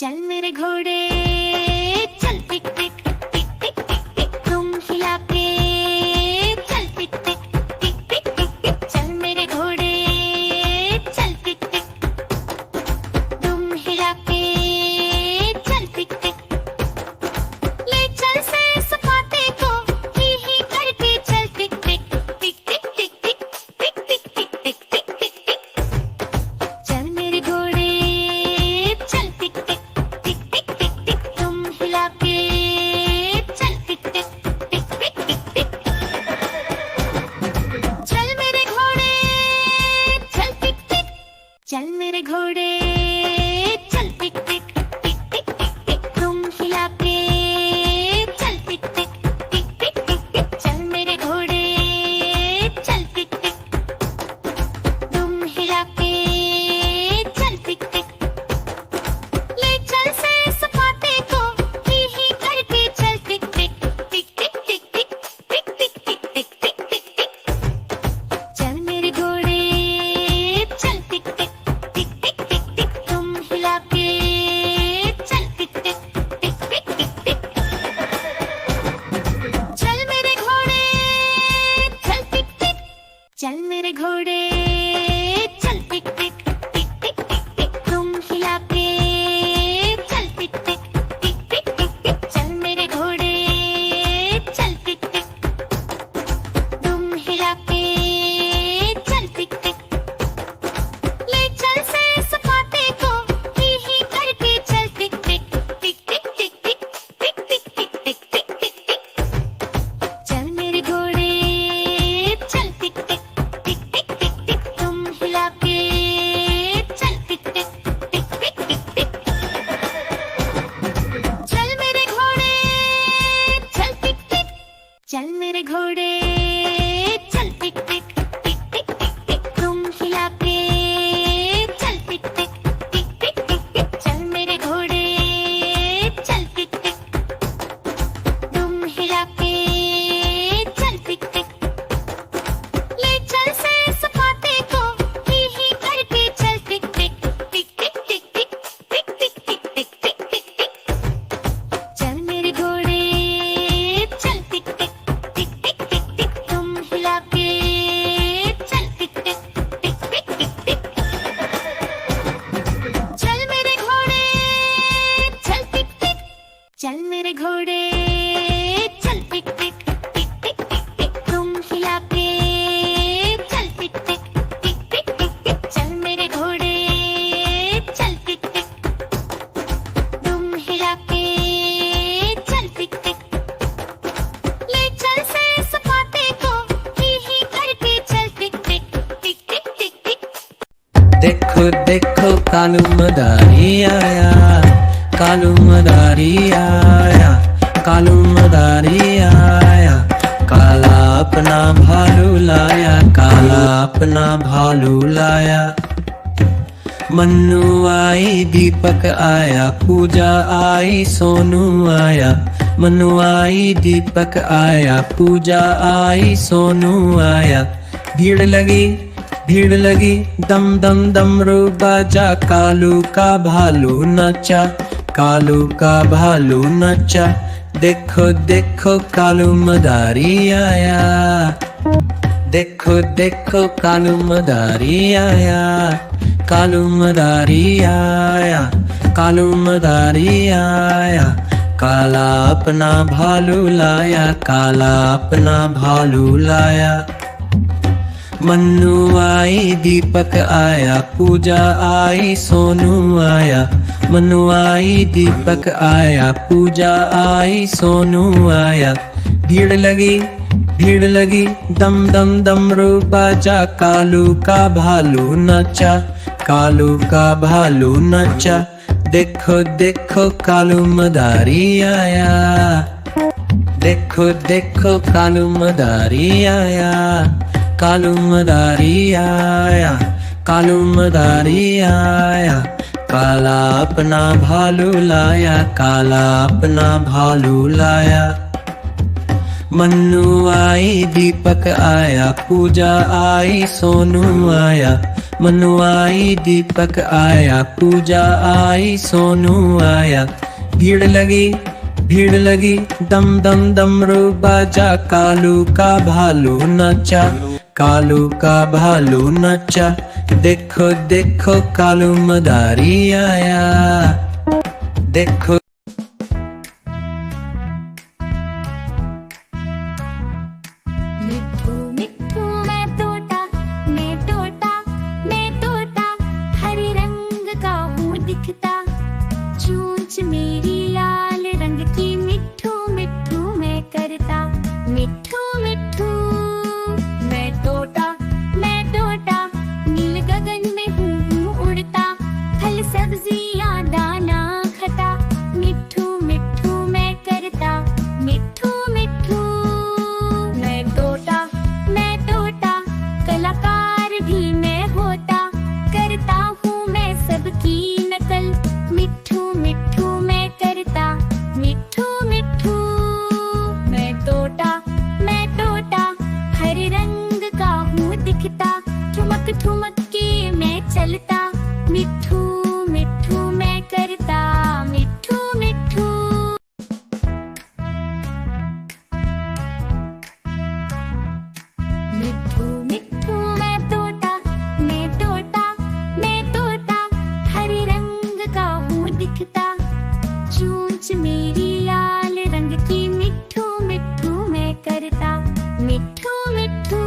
चल मेरे घोड़े चल टिक टिक टिक टिक टिक टिक तुम हिला के चल टिक टिक टिक टिक टिक टिक चल मेरे घोड़े चल टिक टिक तुम हिला के चल टिक टिक ले चल से सपाटे को ही करके चल टिक टिक टिक टिक टिक टिक टिक टिक टिक टिक टिक टिक टिक चल मेरे घोड़े चल टिक टिक टिक टिक टिक टिक तुम हिला के चल टिक टिक टिक टिक टिक टिक चल मेरे घोड़े चल टिक टिक चल मेरे घोड़े चल टिक टिक टिक टिक टिक टिक तुम हिला के चल टिक टिक टिक टिक टिक टिक चल मेरे घोड़े चल टिक टिक तुम हिला के चल टिक टिक ले चल से सपाटे को ही करके चल टिक टिक टिक टिक टिक टिक टिक टिक टिक टिक टिक टिक टिक चल मेरे घोड़े चल टिक टिक टिक टिक टिक टिक तुम हिला के चल टिक टिक टिक टिक टिक टिक चल मेरे घोड़े चल टिक टिक चल मेरे घोड़े चल टिक टिक टिक टिक टिक टिक तुम हिला के चल टिक टिक टिक टिक टिक टिक चल मेरे घोड़े चल टिक टिक तुम हिला के चल टिक टिक ले चल से सपाटे को ही करके चल टिक टिक टिक टिक टिक टिक टिक टिक टिक टिक टिक टिक टिक चल मेरे घोड़े चल टिक टिक टिक टिक टिक टिक तुम हिला के चल टिक टिक टिक टिक टिक टिक चल मेरे घोड़े चल टिक टिक चल मेरे घोड़े चल टिक टिक टिक टिक टिक टिक तुम हिला के चल टिक टिक टिक टिक टिक टिक चल मेरे घोड़े चल टिक टिक तुम हिला के चल टिक टिक ले चल से सपाटे को ही करके चल टिक टिक टिक टिक टिक टिक टिक टिक टिक टिक टिक टिक टिक चल मेरे घोड़े चल टिक टिक टिक टिक टिक टिक तुम हिला के चल टिक टिक टिक टिक टिक टिक चल मेरे घोड़े चल टिक टिक चल मेरे घोड़े चल टिक टिक टिक टिक टिक टिक तुम हिला के चल टिक टिक टिक टिक टिक टिक चल मेरे घोड़े चल टिक टिक तुम हिला के चल टिक टिक ले चल से सपाटे को ही करके चल टिक टिक टिक टिक टिक टिक देखो देखो कालू मदारी आया, कालू मदारी आया, कालू मदारी आया। काला अपना भालू लाया, काला अपना भालू लाया। मन्नू आई दीपक आया, पूजा आई सोनू आया। मन्नू आई दीपक आया, पूजा आई सोनू आया। भीड़ लगी दम दम डमरू बाजा। कालू का भालू नचा, कालू का भालू नचा। देखो देखो कालू मदारी आया, देखो देखो कालू मदारी आया, कालू मदारी आया, कालू मदारी आया। काला अपना भालू लाया, काला अपना भालू लाया। मन्नू आई दीपक आया, पूजा आई सोनू आया। मन्नू आई दीपक आया, पूजा आई सोनू आया। भीड़ लगी दम दम डमरू बाजा। कालू का भालू नचा, कालू का भालू नचा। देखो देखो कालू मदारी आया, देखो देखो कालू मदारी आया, कालू मदारी आया, कालू मदारी आया। काला अपना भालू लाया, काला अपना भालू लाया। मन्नू आई दीपक आया, पूजा आई सोनू आया। मनु आई दीपक आया, पूजा आई सोनू आया। भीड़ लगी दम दम डमरू बाजा, कालू का भालू नचा, कालू का भालू नचा। देखो देखो कालू मदारी आया, देखो। मिट्ठू मिट्ठू मैं तोता, मैं तोता, मैं तोता, हरे रंग का हूँ दिखता। चोंच मेरी लाल रंग की, मिट्ठू मिट्ठू मैं करता। मिट्ठू मिट्ठू मैं तोता, मैं तोता, नील गगन में हूँ उड़ता। फल सब्जियाँ दाना खाता, मिट्ठू मिट्ठू मैं करता। मिट्ठू मिट्ठू मैं तोता, मैं तोता, कलाकार भी मैं होता। करता हूँ मैं सबकी नकल, मिट्ठू मिट्ठू मैं करता। मिट्ठू मिट्ठू मैं तोता, मैं तोता, हरे रंग का हूँ दिखता। ठुमक ठुमक के मैं चलता, मिट्ठू मिट्ठू मैं करता। मिट्ठू मिट्ठू मिट्ठू मिट्ठू मैं तोता, मैं तोता, मैं तोता, हरे रंग का हूँ दिखता। चोंच मेरी लाल रंग की, मिट्ठू मिट्ठू मैं करता। मिट्ठू मिट्ठू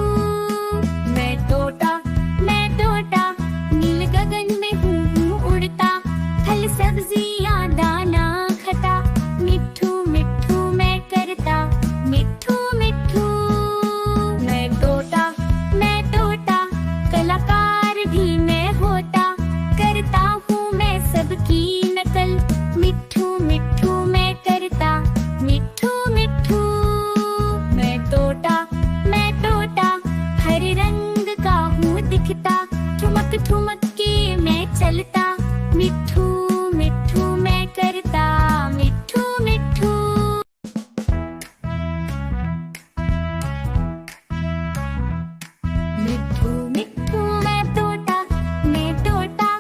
मैं तोता, मैं तोता, नील गगन में हूँ उड़ता। फल सब्जियाँ दाना खाता, मिट्ठू मिट्ठू मैं करता। मिट्ठू मिट्ठू मैं तोता, मैं तोता, कलाकार भी मैं होता। करता हूँ मैं सबकी नकल, मिट्ठू मिट्ठू मैं करता। मिट्ठू मिट्ठू मैं तोता, मैं तोता, हरे रंग का हूँ दिखता। ठुमक ठुमक के मैं चलता, मिट्ठू मिट्ठू मैं करता। मिट्ठू मिट्ठू मिट्ठू मिट्ठू मैं तोता, मैं तोता,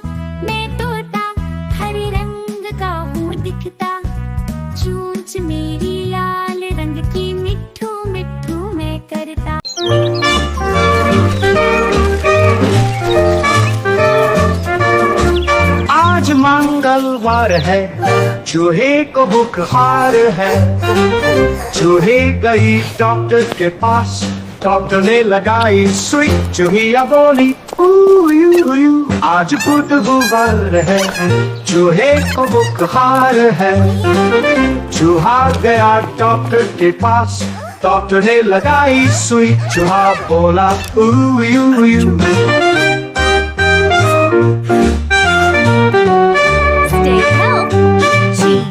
मैं तोता, हरे रंग का हूँ दिखता। चोंच मेरी लाल रंग की, मिट्ठू मिट्ठू मैं करता। आज मंगलवार है, चूहे को बुखार है। चूहे गई डॉक्टर के पास, डॉक्टर ने लगाई सुई, चूहिया बोली उयू। आज बुधवार है, चूहे को बुखार है। चूहा गया डॉक्टर के पास, डॉक्टर ने लगाई सुई, चूहा बोला उयू। Stay healthy, cheese.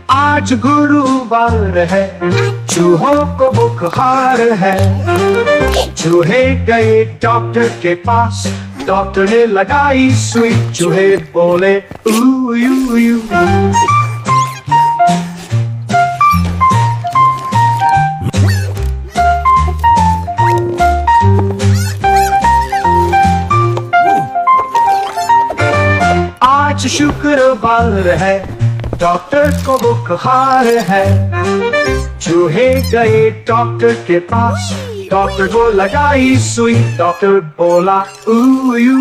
आज गुरुवार है, चूहों को बुखार है। चूहे गए डॉक्टर के पास, डॉक्टर ने लगाई सुई, चूहे बोले उयू। आज शुक्रवार है, डॉक्टर को बुखार है। चूहे गए डॉक्टर के पास, डॉक्टर को लगाई सुई, डॉक्टर बोला उयू।